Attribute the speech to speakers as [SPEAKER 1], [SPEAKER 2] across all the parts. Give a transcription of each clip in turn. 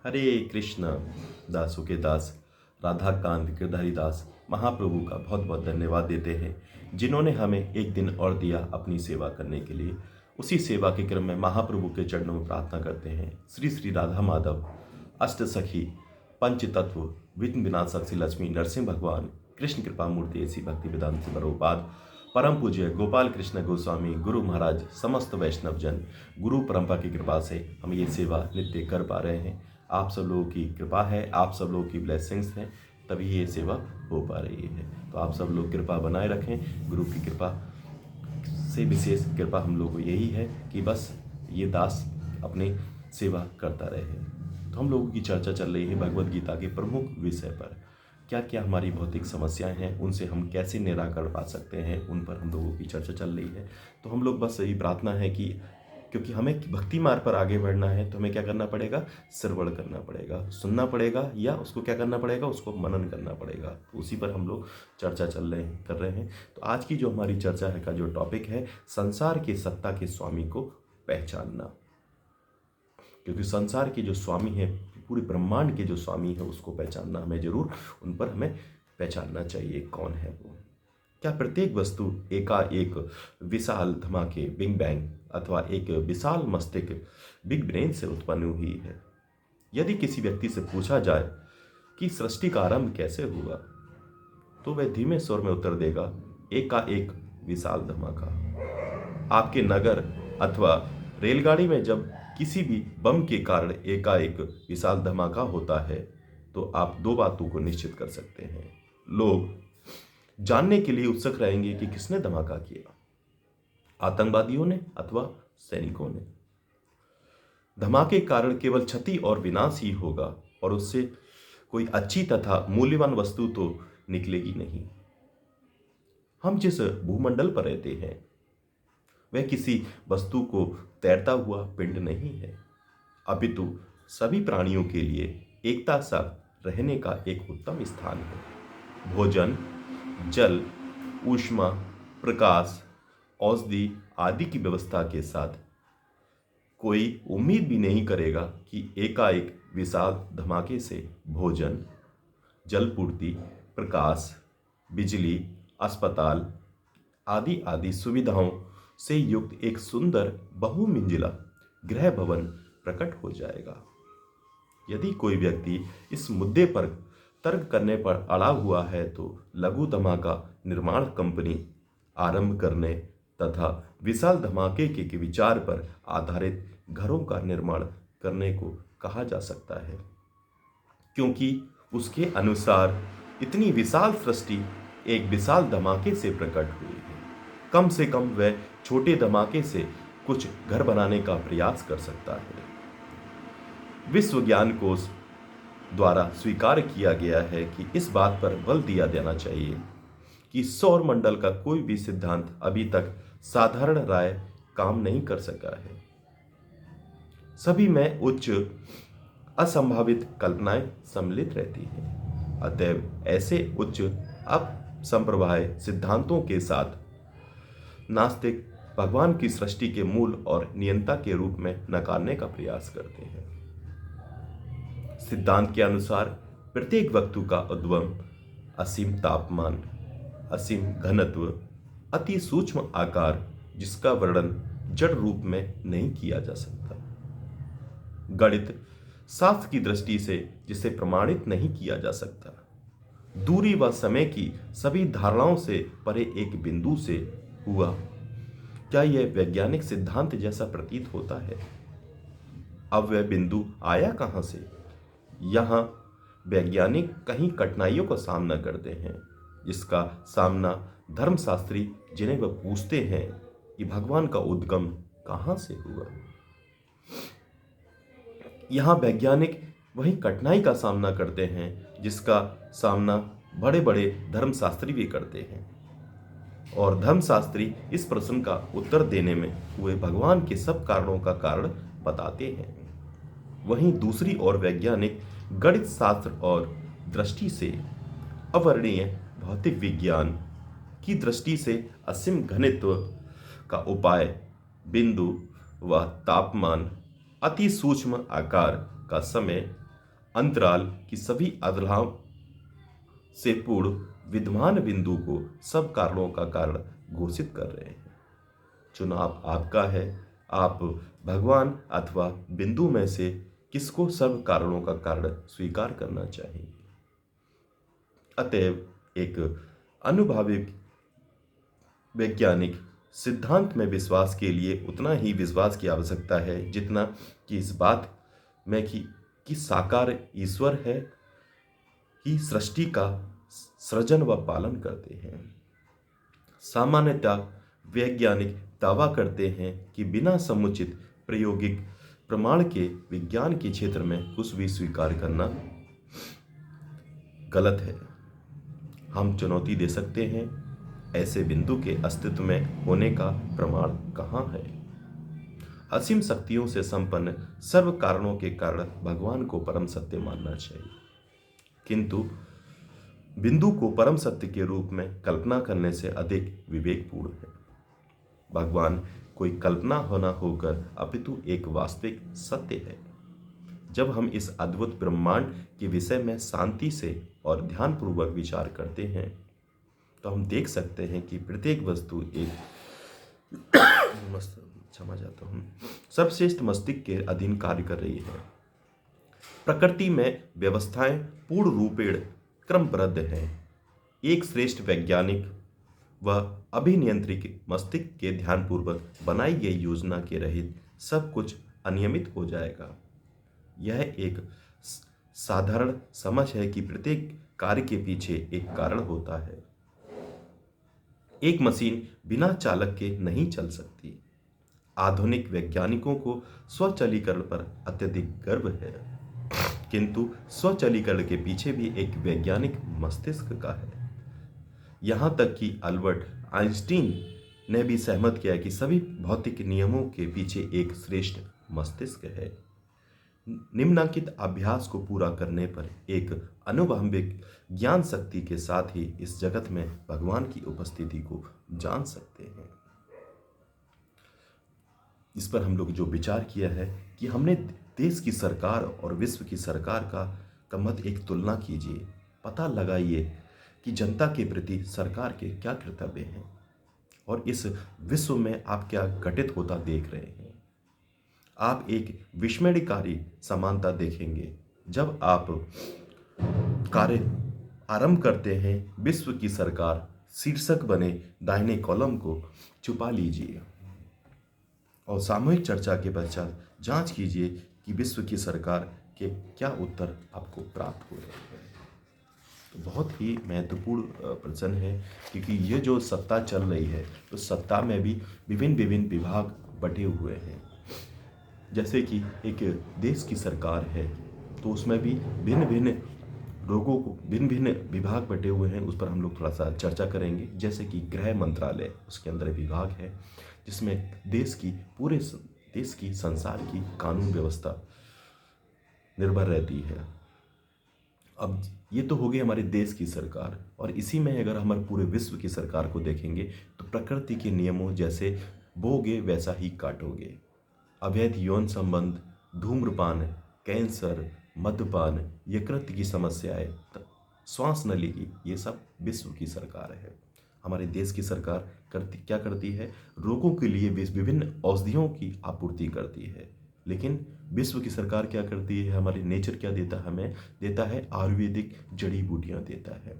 [SPEAKER 1] हरे कृष्ण। दासों के दास राधा कांत गिरधारी दास महाप्रभु का बहुत बहुत धन्यवाद देते हैं, जिन्होंने हमें एक दिन और दिया अपनी सेवा करने के लिए। उसी सेवा के क्रम में महाप्रभु के चरणों में प्रार्थना करते हैं। श्री श्री राधा माधव अष्ट सखी पंच तत्व विघ्न विनाशक श्री लक्ष्मी नरसिंह भगवान कृष्ण कृपा मूर्ति ऐसी भक्ति वेदांत से बरोपाद परम पूज्य गोपाल कृष्ण गोस्वामी गुरु महाराज समस्त वैष्णव जन गुरु परंपरा की कृपा से हम ये सेवा नित्य कर पा रहे हैं। आप सब लोगों की कृपा है, आप सब लोगों की ब्लेसिंग्स हैं, तभी ये सेवा हो पा रही है। तो आप सब लोग कृपा बनाए रखें। गुरु की कृपा से विशेष कृपा हम लोगों को यही है कि बस ये दास अपनी सेवा करता रहे। तो हम लोगों की चर्चा चल रही है भगवद गीता के प्रमुख विषय पर। क्या क्या हमारी भौतिक समस्याएं हैं, उनसे हम कैसे निराकरण पा सकते हैं, उन पर हम लोगों की चर्चा चल रही है। तो हम लोग बस यही प्रार्थना है कि क्योंकि हमें भक्ति मार्ग पर आगे बढ़ना है तो हमें क्या करना पड़ेगा, श्रवण करना पड़ेगा, सुनना पड़ेगा, या उसको क्या करना पड़ेगा, उसको मनन करना पड़ेगा। तो उसी पर हम लोग चर्चा कर रहे हैं। तो आज की जो हमारी चर्चा है का जो टॉपिक है, संसार की सत्ता के स्वामी को पहचानना। क्योंकि संसार के जो स्वामी है, पूरे ब्रह्मांड के जो स्वामी है, उसको पहचानना हमें जरूर, उन पर हमें पहचानना चाहिए कौन है वो। क्या प्रत्येक वस्तु एकाएक विशाल धमाके बिग बैंग अथवा एक विशाल मस्तिष्क बिग ब्रेन से उत्पन्न हुई है? यदि किसी व्यक्ति से पूछा जाए कि सृष्टि का आरंभ कैसे हुआ, तो वह धीमे स्वर में उत्तर देगा, एकाएक विशाल धमाका। आपके नगर अथवा रेलगाड़ी में जब किसी भी बम के कारण एकाएक विशाल धमाका होता है, तो आप दो बातों को निश्चित कर सकते हैं। लोग जानने के लिए उत्सुक रहेंगे कि किसने धमाका किया, आतंकवादियों ने अथवा सैनिकों ने। धमाके के कारण केवल क्षति और विनाश ही होगा, और उससे कोई अच्छी तथा मूल्यवान वस्तु तो निकलेगी नहीं। हम जिस भूमंडल पर रहते हैं वह किसी वस्तु को तैरता हुआ पिंड नहीं है, अपितु सभी प्राणियों के लिए एकता सा रहने का एक उत्तम स्थान है। भोजन, जल, ऊष्मा, प्रकाश, औषधि आदि की व्यवस्था के साथ कोई उम्मीद भी नहीं करेगा कि एकाएक विशाल धमाके से भोजन, जलपूर्ति, प्रकाश, बिजली, अस्पताल आदि आदि सुविधाओं से युक्त एक सुंदर बहुमंजिला गृह भवन प्रकट हो जाएगा। यदि कोई व्यक्ति इस मुद्दे पर तर्क करने पर अड़ा हुआ है, तो लघु धमाका निर्माण कंपनी आरंभ करने तथा विशाल धमाके के विचार पर आधारित घरों का निर्माण करने को कहा जा सकता है, क्योंकि उसके अनुसार इतनी विशाल सृष्टि एक विशाल धमाके से प्रकट हुई है। कम से कम वह छोटे धमाके से कुछ घर बनाने का प्रयास कर सकता है। विश्व ज्ञान कोश द्वारा स्वीकार किया गया है कि इस बात पर बल दिया जाना चाहिए कि सौर मंडल का कोई भी सिद्धांत अभी तक साधारण राय काम नहीं कर सका है। सभी में उच्च असंभावित कल्पनाएं सम्मिलित रहती हैं। अतएव ऐसे उच्च अपसंप्रवाह सिद्धांतों के साथ नास्तिक भगवान की सृष्टि के मूल और नियंता के रूप में नकारने का प्रयास करते हैं। सिद्धांत के अनुसार प्रत्येक वस्तु का उद्गम असीम तापमान, असीम घनत्व, अति सूक्ष्म आकार, जिसका वर्णन जड़ रूप में नहीं किया जा सकता, गणित शास्त्र की दृष्टि से जिसे प्रमाणित नहीं किया जा सकता, दूरी व समय की सभी धारणाओं से परे एक बिंदु से हुआ। क्या यह वैज्ञानिक सिद्धांत जैसा प्रतीत होता है? अब वह बिंदु आया कहां से? यहां वैज्ञानिक कहीं कठिनाइयों का सामना करते हैं, जिसका सामना धर्मशास्त्री जिन्हें वह पूछते हैं कि भगवान का उद्गम कहां से हुआ। यहां वैज्ञानिक वही कठिनाई का सामना करते हैं जिसका सामना बड़े बड़े धर्मशास्त्री भी करते हैं, और धर्मशास्त्री इस प्रश्न का उत्तर देने में हुए भगवान के सब कारणों का कारण बताते हैं। वहीं दूसरी ओर वैज्ञानिक गणित शास्त्र और दृष्टि से अवर्णनीय भौतिक विज्ञान की दृष्टि से असीम घनत्व का उपाय, बिंदु व तापमान, अति सूक्ष्म आकार का समय, अंतराल की सभी अदलाओं से पूर्ण विद्यमान बिंदु को सब कारणों का कारण घोषित कर रहे हैं। चुनाव आपका है, आप भगवान अथवा बिंदु में से किसको सब कारणों का कारण स्वीकार करना चाहिए। अतएव एक अनुभाविक वैज्ञानिक सिद्धांत में विश्वास के लिए उतना ही विश्वास की आवश्यकता है जितना कि इस बात में कि साकार ईश्वर है ही सृष्टि का सृजन व पालन करते हैं। सामान्यतः वैज्ञानिक दावा करते हैं कि बिना समुचित प्रायोगिक प्रमाण के विज्ञान के क्षेत्र में कुछ भी स्वीकार करना गलत है। हम चुनौती दे सकते हैं, ऐसे बिंदु के अस्तित्व में होने का प्रमाण कहाँ है। असीम शक्तियों से संपन्न सर्व कारणों के कारण भगवान को परम सत्य मानना चाहिए, किंतु बिंदु को परम सत्य के रूप में कल्पना करने से अधिक विवेकपूर्ण है। भगवान कोई कल्पना होना होकर अपितु एक वास्तविक सत्य है। जब हम इस अद्भुत ब्रह्मांड के विषय में शांति से और ध्यानपूर्वक विचार करते हैं तो हम देख सकते हैं कि प्रत्येक वस्तु एक सर्वश्रेष्ठ मस्तिष्क के अधीन कार्य कर रही है। प्रकृति में व्यवस्थाएं पूर्ण रूपेण क्रमबद्ध हैं। एक श्रेष्ठ वैज्ञानिक व अभिनियंत्रित मस्तिष्क के ध्यानपूर्वक बनाई गई योजना के रहित सब कुछ अनियमित हो जाएगा। यह एक साधारण समझ है कि प्रत्येक कार्य के पीछे एक कारण होता है। एक मशीन बिना चालक के नहीं चल सकती। आधुनिक वैज्ञानिकों को स्वचालीकरण पर अत्यधिक गर्व है, किंतु स्वचालीकरण के पीछे भी एक वैज्ञानिक मस्तिष्क का है। यहां तक कि अल्बर्ट आइंस्टीन ने भी सहमत किया कि सभी भौतिक नियमों के पीछे एक श्रेष्ठ मस्तिष्क है। निम्नलिखित अभ्यास को पूरा करने पर एक अनुभाविक ज्ञान शक्ति के साथ ही इस जगत में भगवान की उपस्थिति को जान सकते हैं। इस पर हम लोग जो विचार किया है कि हमने देश की सरकार और विश्व की सरकार का मत एक तुलना कीजिए, पता लगाइए कि जनता के प्रति सरकार के क्या कर्तव्य हैं और इस विश्व में आप क्या घटित होता देख रहे हैं। आप एक विस्मयकारी समानता देखेंगे जब आप कार्य आरंभ करते हैं। विश्व की सरकार शीर्षक बने दाहिने कॉलम को छुपा लीजिए और सामूहिक चर्चा के पश्चात जांच कीजिए कि विश्व की सरकार के क्या उत्तर आपको प्राप्त हो रहे हैं। तो बहुत ही महत्वपूर्ण प्रश्न है, क्योंकि ये जो सत्ता चल रही है तो सत्ता में भी विभिन्न विभाग बटे हुए हैं। जैसे कि एक देश की सरकार है तो उसमें भी भिन्न लोगों को भिन्न विभाग बटे हुए हैं। उस पर हम लोग थोड़ा सा चर्चा करेंगे। जैसे कि गृह मंत्रालय, उसके अंदर विभाग है जिसमें पूरे देश की संसार की कानून व्यवस्था निर्भर रहती है। अब ये तो हो गई हमारे देश की सरकार, और इसी में अगर हमारे पूरे विश्व की सरकार को देखेंगे तो प्रकृति के नियमों जैसे बोगे वैसा ही काटोगे। अवैध यौन संबंध, धूम्रपान, कैंसर, मद्यपान, यकृत की समस्याएं, श्वास नली की, ये सब विश्व की सरकार है। हमारे देश की सरकार क्या करती है? रोगों के लिए विभिन्न औषधियों की आपूर्ति करती है। लेकिन विश्व की सरकार क्या करती है? हमारे नेचर क्या देता है? हमें देता है आयुर्वेदिक जड़ी बूटियां देता है।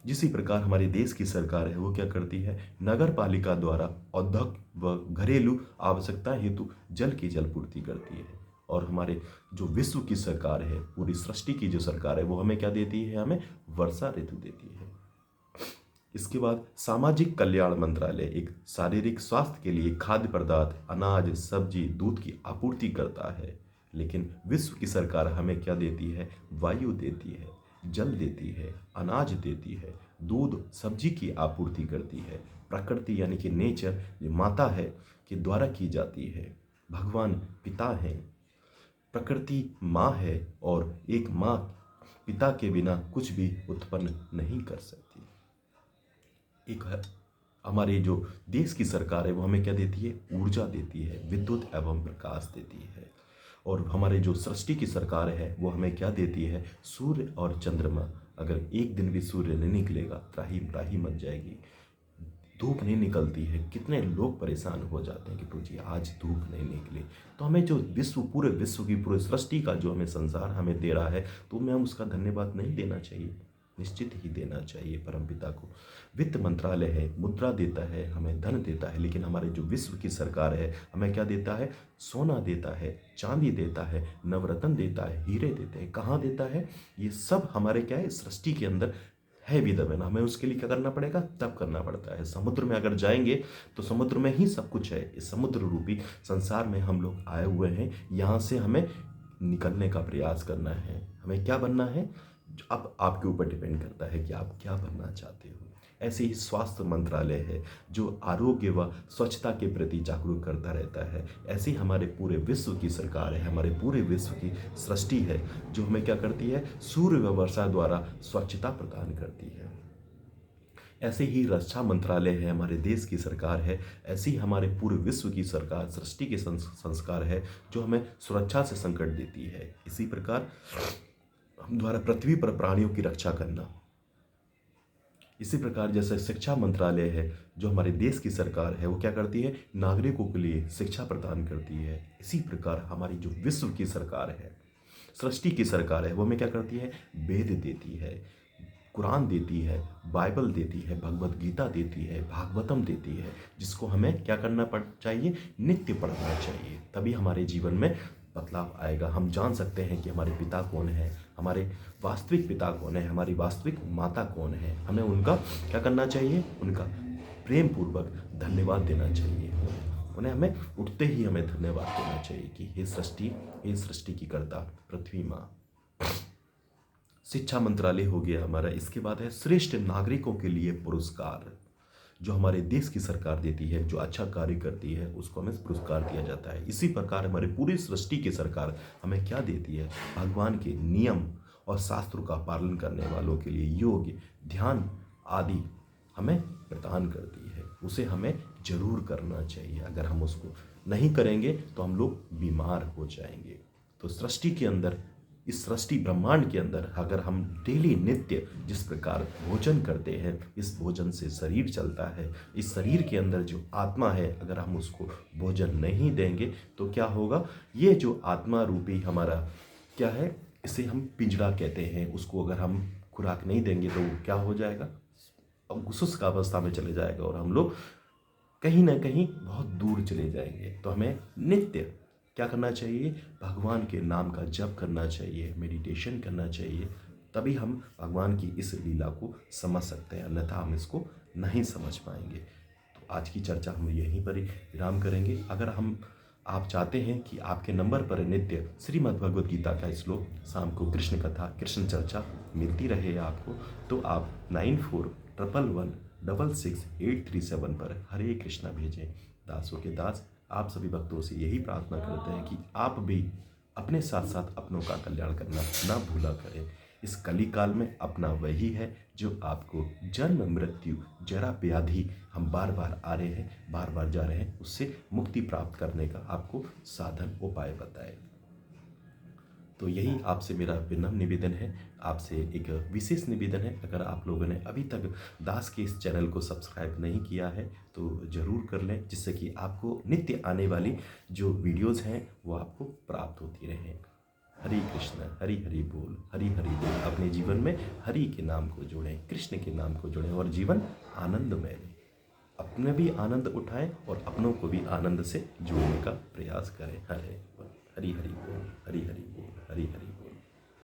[SPEAKER 1] जिसी प्रकार हमारे देश की सरकार है वो क्या करती है? नगर पालिका द्वारा औद्योगिक व घरेलू आवश्यकता हेतु जल की जलपूर्ति करती है। और हमारे जो विश्व की सरकार है, पूरी सृष्टि की जो सरकार है, वो हमें क्या देती है? हमें वर्षा ऋतु देती है। इसके बाद सामाजिक कल्याण मंत्रालय एक शारीरिक स्वास्थ्य के लिए खाद्य पदार्थ, अनाज, सब्जी, दूध की आपूर्ति करता है। लेकिन विश्व की सरकार हमें क्या देती है? वायु देती है, जल देती है, अनाज देती है, दूध, सब्जी की आपूर्ति करती है। प्रकृति यानी कि नेचर, जो माता है, के द्वारा की जाती है। भगवान पिता हैं, प्रकृति माँ है, और एक माँ पिता के बिना कुछ भी उत्पन्न नहीं कर सकती। एक हमारे जो देश की सरकार है वो हमें क्या देती है? ऊर्जा देती है, विद्युत एवं प्रकाश देती है। और हमारे जो सृष्टि की सरकार है वो हमें क्या देती है? सूर्य और चंद्रमा। अगर एक दिन भी सूर्य नहीं निकलेगा त्राही त्राही मच जाएगी। धूप नहीं निकलती है, कितने लोग परेशान हो जाते हैं कि प्रभु जी आज धूप नहीं निकली। तो हमें जो विश्व, पूरे विश्व की, पूरे सृष्टि का जो हमें संसार हमें दे रहा है, तो हमें उसका धन्यवाद नहीं देना चाहिए? निश्चित ही देना चाहिए परमपिता को। वित्त मंत्रालय है, मुद्रा देता है, हमें धन देता है, लेकिन हमारे जो विश्व की सरकार है हमें क्या देता है? सोना देता है, चांदी देता है, नवरत्न देता है, हीरे देते हैं। कहाँ देता है? ये सब हमारे क्या है? सृष्टि के अंदर है विद्यमान। हमें उसके लिए क्या करना पड़ेगा? तब करना पड़ता है। समुद्र में अगर जाएंगे तो समुद्र में ही सब कुछ है। इस समुद्र रूपी संसार में हम लोग आए हुए हैं, यहाँ से हमें निकलने का प्रयास करना है। हमें क्या बनना है? अब आपके ऊपर डिपेंड करता है कि आप क्या बनना चाहते हो। ऐसे ही स्वास्थ्य मंत्रालय है जो आरोग्य व स्वच्छता के प्रति जागरूक करता रहता है। ऐसे ही हमारे पूरे विश्व की सरकार है, हमारे पूरे विश्व की सृष्टि है जो हमें क्या करती है? सूर्य व वर्षा द्वारा स्वच्छता प्रदान करती है। ऐसे ही रक्षा मंत्रालय है, हमारे देश की सरकार है। ऐसी ही हमारे पूरे विश्व की सरकार, सृष्टि के संस्कार है जो हमें सुरक्षा से संकट देती है। इसी प्रकार हम द्वारा पृथ्वी पर प्राणियों की रक्षा करना। इसी प्रकार जैसे शिक्षा मंत्रालय है जो हमारे देश की सरकार है, वो क्या करती है? नागरिकों के लिए शिक्षा प्रदान करती है। इसी प्रकार हमारी जो विश्व की सरकार है, सृष्टि की सरकार है, वो हमें क्या करती है? वेद देती है, कुरान देती है, बाइबल देती है, भगवत गीता देती है, भागवतम देती है, जिसको हमें क्या करना चाहिए? नित्य पढ़ना चाहिए। तभी हमारे जीवन में बदलाव आएगा। हम जान सकते हैं कि हमारे पिता कौन है, हमारे वास्तविक पिता कौन है, हमारी वास्तविक माता कौन है। हमें उनका क्या करना चाहिए? उनका प्रेम पूर्वक धन्यवाद देना चाहिए। उन्हें हमें उठते ही हमें धन्यवाद देना चाहिए कि हे सृष्टि की कर्ता पृथ्वी माँ। शिक्षा मंत्रालय हो गया हमारा। इसके बाद है श्रेष्ठ नागरिकों के लिए पुरस्कार, जो हमारे देश की सरकार देती है। जो अच्छा कार्य करती है उसको हमें पुरस्कार दिया जाता है। इसी प्रकार हमारे पूरी सृष्टि की सरकार हमें क्या देती है? भगवान के नियम और शास्त्रों का पालन करने वालों के लिए योग, ध्यान आदि हमें प्रदान करती है। उसे हमें जरूर करना चाहिए। अगर हम उसको नहीं करेंगे तो हम लोग बीमार हो जाएंगे। तो सृष्टि के अंदर, इस सृष्टि ब्रह्मांड के अंदर अगर हम डेली नित्य जिस प्रकार भोजन करते हैं, इस भोजन से शरीर चलता है। इस शरीर के अंदर जो आत्मा है, अगर हम उसको भोजन नहीं देंगे तो क्या होगा? ये जो आत्मा रूपी हमारा क्या है, इसे हम पिंजरा कहते हैं, उसको अगर हम खुराक नहीं देंगे तो वो क्या हो जाएगा? शुष्क अवस्था में चले जाएगा और हम लोग कहीं ना कहीं बहुत दूर चले जाएंगे। तो हमें नित्य क्या करना चाहिए? भगवान के नाम का जप करना चाहिए, मेडिटेशन करना चाहिए। तभी हम भगवान की इस लीला को समझ सकते हैं, अन्यथा हम इसको नहीं समझ पाएंगे। तो आज की चर्चा हम यहीं पर ही विराम करेंगे। अगर आप चाहते हैं कि आपके नंबर पर नित्य श्रीमद् भगवद गीता का श्लोक, शाम को कृष्ण कथा, कृष्ण चर्चा मिलती रहे आपको, तो आप 9411166837 पर हरे कृष्णा भेजें। दासों के दास आप सभी भक्तों से यही प्रार्थना करते हैं कि आप भी अपने साथ साथ अपनों का कल्याण करना ना भूला करें। इस कली काल में अपना वही है जो आपको जन्म मृत्यु जरा व्याधि हम बार बार आ रहे हैं, बार बार जा रहे हैं, उससे मुक्ति प्राप्त करने का आपको साधन उपाय बताए। तो यही आपसे मेरा विनम्र निवेदन है, आपसे एक विशेष निवेदन है। अगर आप लोगों ने अभी तक दास के इस चैनल को सब्सक्राइब नहीं किया है तो ज़रूर कर लें, जिससे कि आपको नित्य आने वाली जो वीडियोस हैं वो आपको प्राप्त होती रहें। हरे कृष्ण हरि हरि बोल, हरि हरि बोल। अपने जीवन में हरि के नाम को जोड़ें, कृष्ण के नाम को जोड़ें और जीवन आनंदमय रहे। अपने भी आनंद उठाएं और अपनों को भी आनंद से जोड़ने का प्रयास करें। हरि हरि बोल, हरि हरि बोल, हरि हरि बोल।